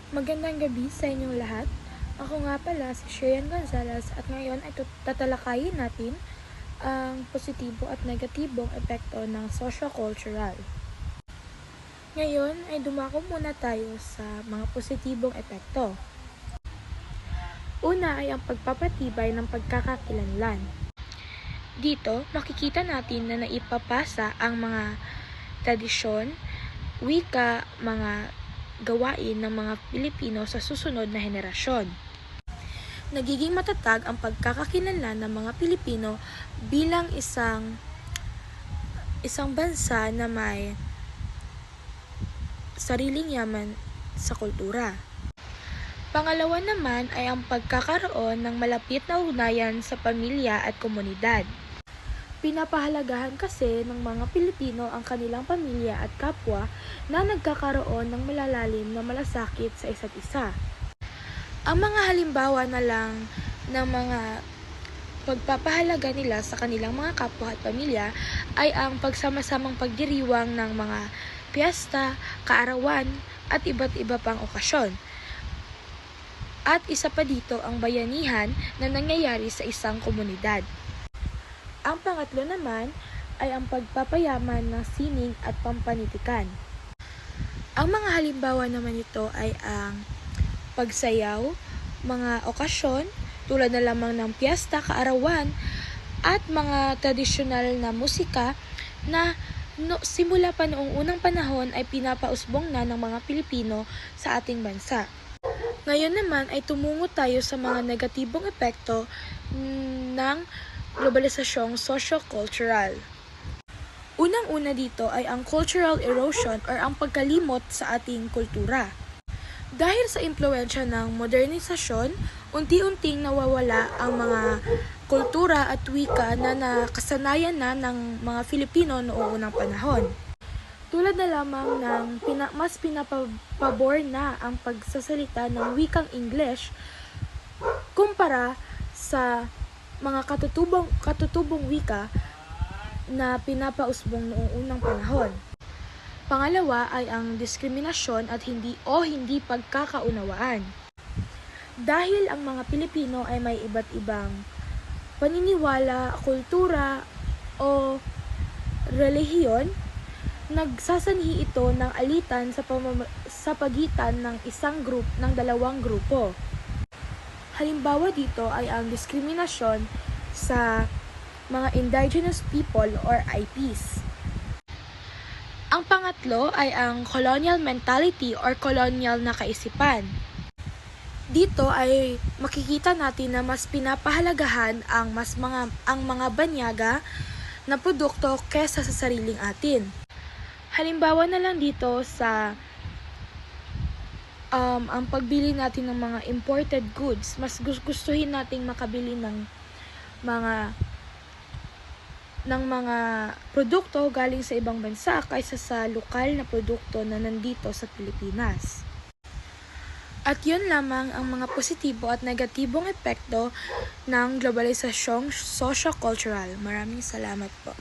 Magandang gabi sa inyong lahat. Ako nga pala si Shreyan Gonzalez at ngayon ay tatalakayin natin ang positibo at negatibong epekto ng socio-cultural. Ngayon ay dumako muna tayo sa mga positibong epekto. Una ay ang pagpapatibay ng pagkakakilanlan. Dito, makikita natin na naipapasa ang mga tradisyon, wika, mga gawain ng mga Pilipino sa susunod na henerasyon. Nagiging matatag ang pagkakakilanlan ng mga Pilipino bilang isang bansa na may sariling yaman sa kultura. Pangalawa naman ay ang pagkakaroon ng malapit na ugnayan sa pamilya at komunidad. Pinapahalagahan kasi ng mga Pilipino ang kanilang pamilya at kapwa na nagkakaroon ng malalalim na malasakit sa isa't isa. Ang mga halimbawa na lang ng mga pagpapahalaga nila sa kanilang mga kapwa at pamilya ay ang pagsama-samang pagdiriwang ng mga piyesta, kaarawan at iba't iba pang okasyon. At isa pa dito ang bayanihan na nangyayari sa isang komunidad. Ang pangatlo naman ay ang pagpapayaman ng sining at pampanitikan. Ang mga halimbawa naman nito ay ang pagsayaw, mga okasyon tulad na lamang ng piyesta, kaarawan at mga tradisyonal na musika na simula pa noong unang panahon ay pinapausbong na ng mga Pilipino sa ating bansa. Ngayon naman ay tumungo tayo sa mga negatibong epekto ng globalisasyong socio-cultural. Unang-una dito ay ang cultural erosion or ang pagkalimot sa ating kultura. Dahil sa impluwensya ng modernisasyon, unti-unting nawawala ang mga kultura at wika na nakasanayan na ng mga Filipino noong unang panahon. Tulad na lamang ng mas pinapabor na ang pagsasalita ng wikang English kumpara sa mga katutubong wika na pinapausbong noong unang panahon. Pangalawa ay ang diskriminasyon at hindi pagkakaunawaan. Dahil ang mga Pilipino ay may iba't ibang paniniwala, kultura o relihiyon, nagsasanhi ito ng alitan sa pagitan ng dalawang grupo. Halimbawa dito ay ang diskriminasyon sa mga indigenous people or IPs. Ang pangatlo ay ang colonial mentality or colonial na kaisipan. Dito ay makikita natin na mas pinapahalagahan ang mga banyaga na produkto kesa sa sariling atin. Halimbawa na lang dito sa ang pagbili natin ng mga imported goods, mas gustuhin nating makabili ng mga produkto galing sa ibang bansa kaysa sa lokal na produkto na nandito sa Pilipinas. At yun lamang ang mga positibo at negatibong epekto ng globalisasyong socio-cultural. Maraming salamat po.